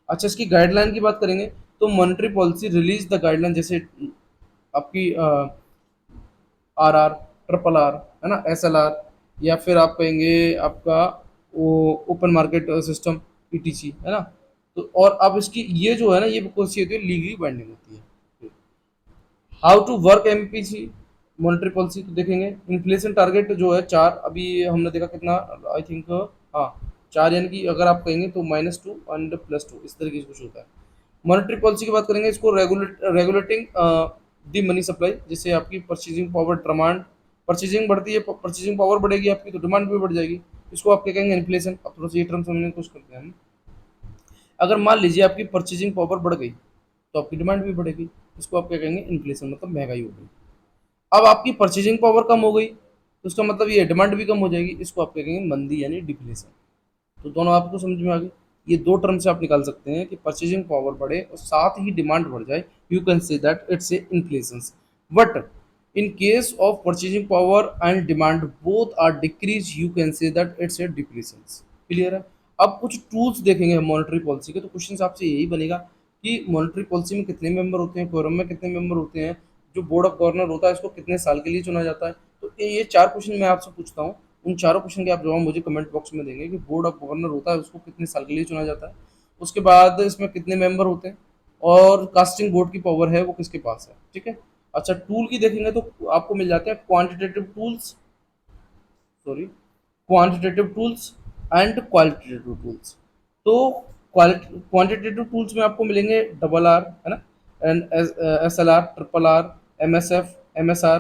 अच्छा, इसकी गाइडलाइन की बात करेंगे तो monetary policy release the guideline, जैसे आपकी RR, RRR, है ना, SLR, या फिर आप कहेंगे आपका वो ओपन मार्केट सिस्टम, ETC, है ना, तो और अब इसकी ये जो है ना, ये कौन सी होती है, लीगली बाइंडिंग होती है। How to work MPC monetary policy, तो देखेंगे इन्फ्लेशन टारगेट जो है 4, अभी हमने देखा कितना, आई थिंक, हाँ 4, यानी कि अगर आप कहेंगे तो -2 एंड +2, इस तरीके से कुछ होता है। मॉनेटरी पॉलिसी की बात करेंगे, इसको रेगुलेटिंग दी मनी सप्लाई, जिससे आपकी परचेजिंग पावर, डिमांड, परचेजिंग बढ़ती है, परचेजिंग पावर बढ़ेगी आपकी तो डिमांड भी बढ़ जाएगी। इसको आप क्या कहेंगे, इन्फ्लेशन। अब थोड़ा सा ये टर्म समझने की कोशिश करते हैं हम। अगर मान लीजिए आपकी परचेजिंग पावर बढ़ गई तो आपकी डिमांड भी बढ़ेगी। इसको आप क्या कहेंगे, इन्फ्लेशन, मतलब महंगाई हो गई। अब आपकी परचेजिंग पावर कम हो गई तो उसका मतलब ये डिमांड भी कम हो जाएगी। इसको आप क्या कहेंगे, मंदी यानी डिफ्लेशन। तो दोनों आपको समझ में आ गए। ये दो टर्म से आप निकाल सकते हैं कि परचेजिंग पावर बढ़े और साथ ही डिमांड बढ़ जाए, you can say that it's a inflation. But in case of purchasing power and demand both are decrease, you can say that it's a depression. Clear है। अब कुछ टूल्स देखेंगे हम मॉनेटरी पॉलिसी के, तो क्वेश्चन आपसे यही बनेगा कि मॉनेटरी पॉलिसी में कितने मेंबर होते हैं, कोरम में कितने मेंबर होते हैं, जो बोर्ड ऑफ गवर्नर होता है इसको कितने साल के लिए चुना जाता है। तो ये 4 क्वेश्चन मैं आपसे पूछता हूँ। उन चारों क्वेश्चन के आप जवाब मुझे कमेंट बॉक्स में देंगे कि बोर्ड ऑफ गवर्नर होता है उसको कितने साल के लिए चुना जाता है, उसके बाद इसमें कितने मेंबर होते हैं, और कास्टिंग बोर्ड की पावर है वो किसके पास है। ठीक है। अच्छा, टूल की देखेंगे तो आपको मिल जाते हैं quantitative tools, sorry, quantitative tools and qualitative tools. तो क्वांटिटेटिव टूल्स में आपको मिलेंगे डबल आर, है ना, and SLR, triple R, MSF, MSR,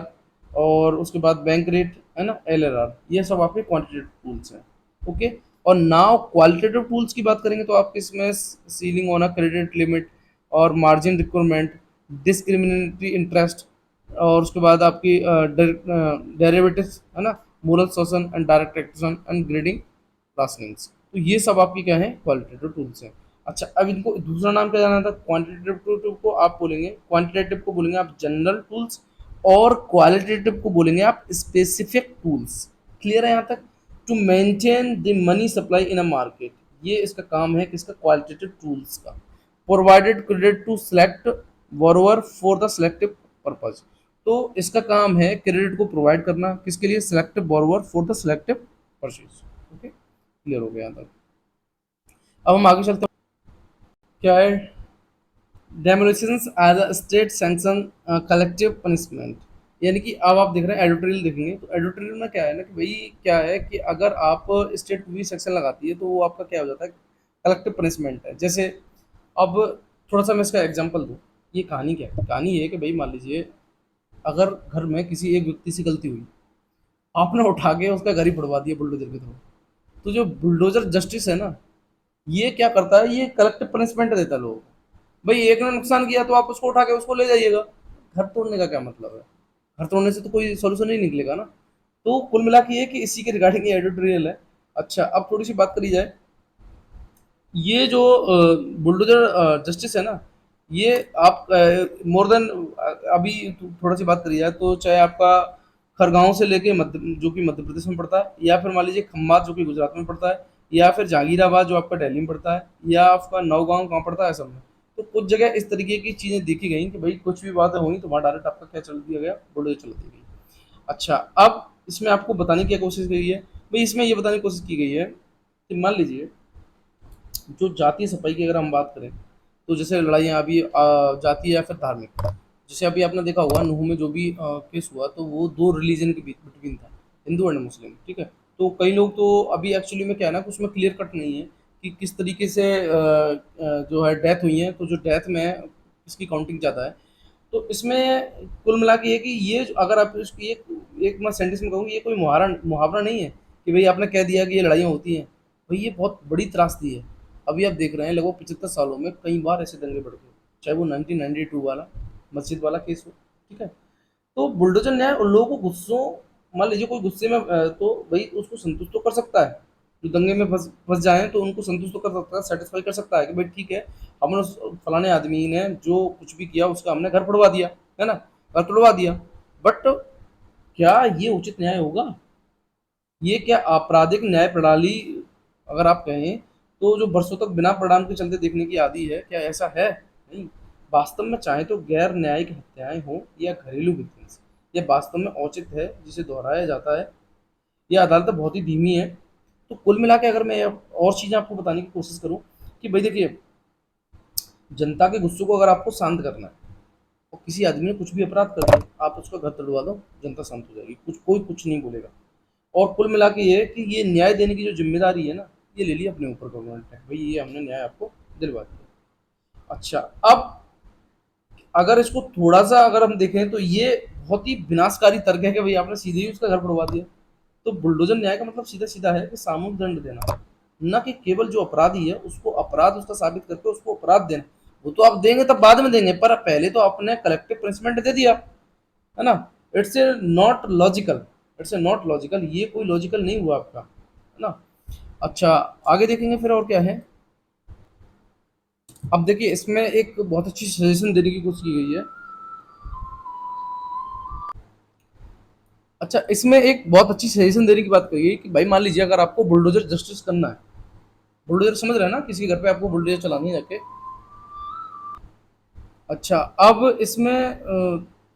और उसके बाद बैंक रेट, है ना, LRR, ये सब आपके क्वांटिटेटिव टूल्स हैं। ओके। और नाउ क्वालिटेटिव टूल्स की बात करेंगे तो आपके इसमें सीलिंग होना, क्रेडिट लिमिट और मार्जिन रिक्वायरमेंट, डिस्क्रिमिनेटरी इंटरेस्ट, और उसके बाद आपकी डेरिवेटिव्स, है ना, moral suasion and direct taxation and grading rationings. तो ये सब आपकी क्या है, क्वालिटेटिव टूल्स हैं। अच्छा, अब इनको दूसरा नाम क्या जाना था, क्वांटिटेटिव को आप बोलेंगे, क्वांटिटेटिव को बोलेंगे आप जनरल टूल्स, और क्वालिटेटिव को बोलेंगे आप स्पेसिफिक टूल्स। क्लियर है यहाँ तक। To maintain the money supply in a market, ये इसका काम है किसका, क्वालिटेटिव टूल्स का। Provided credit to select borrower for the selective purpose, तो इसका काम है क्रेडिट को प्रोवाइड करना किसके लिए, selective borrower for the selective purchase. Okay, clear हो गया यहाँ तक। अब हम आगे चलते हैं। क्या है, demolitions as a state sanction collective punishment, यानी कि अब आप देख रहे हैं एडिटोरियल देखेंगे, तो एडिटोरियल में क्या है ना कि भाई, क्या है कि अगर आप स्टेट कोई सेक्शन लगाती है तो वो आपका क्या हो जाता है, कलेक्टिव पनिशमेंट है। जैसे अब थोड़ा सा मैं इसका एग्जांपल दूँ। ये कहानी क्या है, कहानी ये है कि भाई मान लीजिए अगर घर में किसी एक व्यक्ति से गलती हुई, आपने उठा के उसका घर ही फुड़वा दिया बुलडोजर के थ्रू, तो जो बुलडोजर जस्टिस है ना, ये क्या करता है, ये कलेक्टिव पनिशमेंट देता है लोगों को। भाई एक ने नुकसान किया तो आप उसको उठा के उसको ले जाइएगा। घर तोड़ने का क्या मतलब है, घर तोड़ने से तो कोई सोल्यूशन नहीं निकलेगा ना। तो कुल मिला के ये कि इसी के रिगार्डिंग ये एडिटोरियल है। अच्छा, अब थोड़ी सी बात करी जाए, ये जो बुलडोजर जस्टिस है ना, ये आप मोर देन, अभी थोड़ा सी बात करी जाए तो चाहे आपका खरगांव से लेके मध्य, जो कि मध्य प्रदेश में पड़ता है, या फिर मान लीजिए खम्बात जो कि गुजरात में पड़ता है, या फिर जहांगीराबाद जो आपका दिल्ली में पड़ता है, या आपका नौगांव कहाँ पड़ता है, सब में। तो कुछ जगह इस तरीके की चीज़ें देखी गई कि भाई कुछ भी बातें हुई तो वहाँ डायरेक्ट आपका क्या चल दिया गया, बुलडोजर चल दी गई। अच्छा, अब इसमें आपको बताने की कोशिश की गई है, भाई इसमें ये बताने की कोशिश की गई है कि मान लीजिए जो जातीय सफाई की अगर हम बात करें, तो जैसे लड़ाइयाँ अभी जातीय या फिर धार्मिक, जैसे अभी आपने देखा होगा नूह में जो भी केस हुआ, तो वो दो रिलीजन के बीच बिटवीन था, हिंदू एंड मुस्लिम। ठीक है। तो कई लोग तो अभी एक्चुअली में क्या है ना कि उसमें क्लियर कट नहीं है कि किस तरीके से जो है डेथ हुई है, तो जो डेथ में है इसकी काउंटिंग ज़्यादा है। तो इसमें कुल मिला के ये कि ये अगर आप इसकी एक मैं सेंटेंस में कहूँ, ये कोई मुहावरा मुहावरा नहीं है कि भाई आपने कह दिया कि ये लड़ाइयाँ होती हैं। भाई ये बहुत बड़ी त्रासदी है। अभी आप देख रहे हैं लगभग 75 सालों में कई बार ऐसे दंगे बढ़ गए, चाहे वो 1992 वाला मस्जिद वाला केस हो। ठीक है। तो बुलडोजर न्याय उन लोगों को गुस्सों, मान लीजिए कोई गुस्से में तो भाई उसको संतुष्ट तो कर सकता है, जो दंगे में फंस फंस जाए तो उनको संतुष्ट तो कर सकता है, सेटिस्फाई कर सकता है कि भाई ठीक है, हमने उस फलाने आदमी ने जो कुछ भी किया उसका हमने घर पड़वा दिया, है ना, घर तोड़वा दिया। बट क्या ये उचित न्याय होगा, ये क्या आपराधिक न्याय प्रणाली अगर आप कहें तो जो बरसों तक बिना परिणाम के चलते देखने की आदि है, क्या ऐसा है, नहीं। वास्तव में चाहे तो गैर न्यायिक हत्याएं हों या घरेलू विध्वंस, यह वास्तव में औचित है जिसे दोहराया जाता है। ये अदालत बहुत ही धीमी है। तो कुल मिला के अगर मैं और चीज़ें आपको बताने की कोशिश करूं कि भाई देखिए, जनता के गुस्से को अगर आपको शांत करना है और किसी आदमी ने कुछ भी अपराध कर दिया, आप उसका घर तोड़वा दो, जनता शांत हो जाएगी, कुछ नहीं बोलेगा। और कुल मिला के ये है कि ये न्याय देने की जो ज़िम्मेदारी है ना, ये ले ली अपने ऊपर गवर्नमेंट ने। भई ये हमने न्याय आपको दिलवा दिया। अच्छा, अब अगर इसको थोड़ा-सा अगर हम देखें तो ये बहुत ही विनाशकारी तर्क है कि भई आपने सीधे ही उसका घर तुड़वा दिया। तो बुलडोज़र न्याय का मतलब सीधा-सीधा है कि सामूहिक दंड देना, ना कि केवल जो अपराधी है उसको अपराध उसका साबित करके उसको अपराध देना। वो तो आप देंगे तब बाद में देंगे, पर पहले तो आपने कलेक्टिव पनिशमेंट दे दिया, है ना? It's a not logical, it's a not logical, ये कोई लॉजिकल नहीं हुआ आपका, है ना? अच्छा, आगे देखेंगे फिर और क्या है। अब देखिए इसमें एक बहुत अच्छी सजेशन देने की कोशिश की गई है। अच्छा, इसमें एक बहुत अच्छी सजेशन देने की बात कही है कि भाई मान लीजिए अगर आपको बुलडोजर जस्टिस करना है, बुलडोजर समझ रहे हैं ना, किसी के घर पे आपको बुलडोजर चलानी है जाके। अच्छा, अब इसमें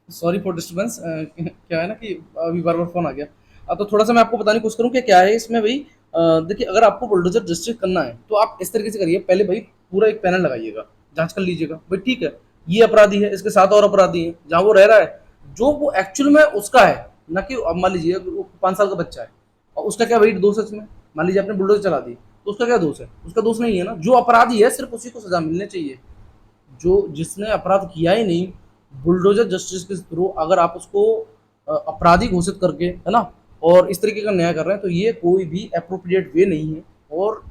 सॉरी फॉर डिस्टर्बेंस, क्या है ना कि अभी बार बार फोन आ गया। तो थोड़ा सा मैं आपको बताने की कोशिश करूँ कि क्या है इसमें भाई। देखिए अगर आपको बुलडोजर रजिस्टर करना है तो आप इस तरीके से करिए, पहले भाई पूरा एक पैनल लगाइएगा, जांच कर लीजिएगा भाई ठीक है, ये अपराधी है, इसके साथ और अपराधी हैं जहाँ वो रह रहा है, जो वो एक्चुअल में उसका है, ना कि अब मान लीजिए वो 5 साल का बच्चा है और उसका क्या भाई दोष है इसमें। मान लीजिए आपने बुलडोजर चला दी तो उसका क्या दोष है, उसका दोष नहीं है ना, जो अपराधी है सिर्फ उसी को सजा मिलनी चाहिए। जो जिसने अपराध किया ही नहीं, बुलडोजर जस्टिस के थ्रू अगर आप उसको अपराधी घोषित करके, है ना, और इस तरीके का न्याय कर रहे हैं तो ये कोई भी अप्रोप्रिएट वे नहीं है। और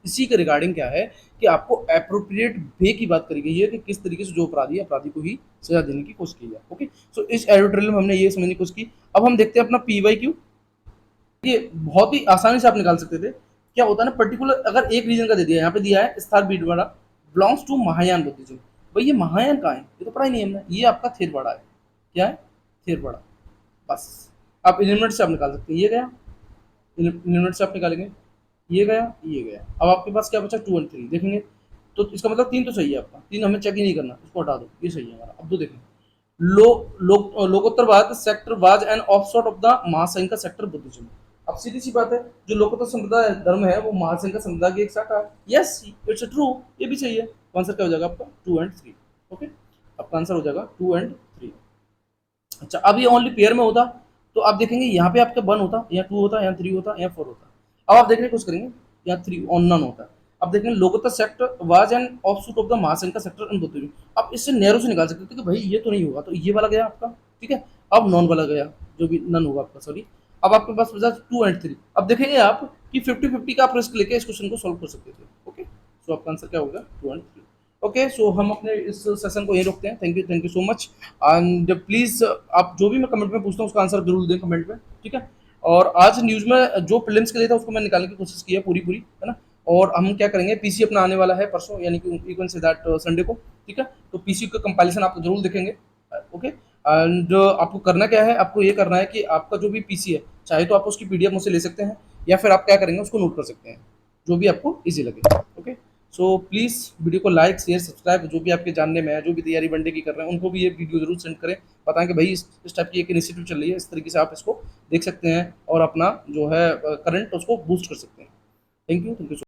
इसी के रिगार्डिंग क्या है कि आपको अप्रोप्रिएट वे की बात करी गई है कि किस तरीके से जो अपराधी है अपराधी को ही सजा देने की कोशिश की जाए। ओके, सो इस एडिटोरियल में हमने ये समझने की कोशिश की। अब हम देखते हैं अपना PYQ। ये बहुत ही आसानी से आप निकाल सकते थे। क्या होता है ना, पर्टिकुलर अगर एक रीजन का दे दिया, यहाँ पे दिया है स्थार Bhilwara belongs to Mahayana Buddhism. भाई ये महायान कहाँ है, ये तो पढ़ा ही नहीं हमने। ये आपका थेरवाड़ा है। क्या है, थेरवाड़ा। बस आप एलिमेंट से आप निकाल सकते हैं, ये गया, एलिमेंट से आप निकालेंगे, ये गया, ये गया। अब आपके पास क्या बचा, 2 और 3 देखेंगे। तो इसका मतलब 3 तो सही है आपका, 3 हमें चेक ही नहीं करना, इसको हटा दो, ये सही है हमारा। अब तो देखें, Lokottaravada sector was an offshoot of the Mahasangha sector Buddhism. अब सीधी सी बात है, जो लोकोत्तर संप्रदाय धर्म है वो महासंघ संप्रदाय की एक शाखा है। यस, इट्स ट्रू, ये भी सही है। तो आंसर क्या हो जाएगा आपका, 2 और 3। ओके, आपका आंसर हो जाएगा 2 और 3। अच्छा, अब ये ओनली पेयर में होता तो आप देखेंगे यहाँ पे आपका 1 होता, यहाँ 2 होता, यहाँ 3 होता, यहाँ 4 होता। अब आप देखने की कोशिश करेंगे, यहाँ 3 और नन होता। अब देखेंगे Lokottara sector was an offshoot of the Mahasangha sector in Buddhism. अब इससे नैरो से निकाल सकते थे कि भाई ये तो नहीं होगा, तो ये वाला गया आपका, ठीक है। अब नॉन वाला गया, जो भी नन होगा आपका, सॉरी। अब आपके पास बचा 2 और 3। अब देखेंगे आप कि 50-50 का आप रिस्क लेके इस क्वेश्चन को सॉल्व कर सकते थे। ओके, सो आपका आंसर क्या होगा, 2 और 3। ओके, सो हम अपने इस सेशन को यहीं रोकते हैं। Thank you so much. And please आप जो भी मैं कमेंट में पूछता हूँ उसका आंसर जरूर दें कमेंट में, ठीक है। और आज न्यूज़ में जो प्रीलिम्स के लिए था उसको मैं निकालने की कोशिश की है पूरी पूरी, है ना। और हम क्या करेंगे, PC अपना आने वाला है परसों, यानी कि you can say that Sunday को, ठीक है। तो PC का कंपाइलेशन आप जरूर देखेंगे। ओके, एंड आपको करना क्या है, आपको ये करना है कि आपका जो भी PC है, चाहे तो आप उसकी PDF मुझसे ले सकते हैं, या फिर आप क्या करेंगे उसको नोट कर सकते हैं, जो भी आपको ईजी लगे। ओके, सो प्लीज़ वीडियो को लाइक शेयर सब्सक्राइब, जो भी आपके जानने में है, जो भी तैयारी वनडे की कर रहे हैं उनको भी ये वीडियो जरूर सेंड करें। बताएं कि भाई इस टाइप की एक इनिशिएटिव चल रही है, इस तरीके से आप इसको देख सकते हैं और अपना जो है करंट उसको बूस्ट कर सकते हैं। Thank you.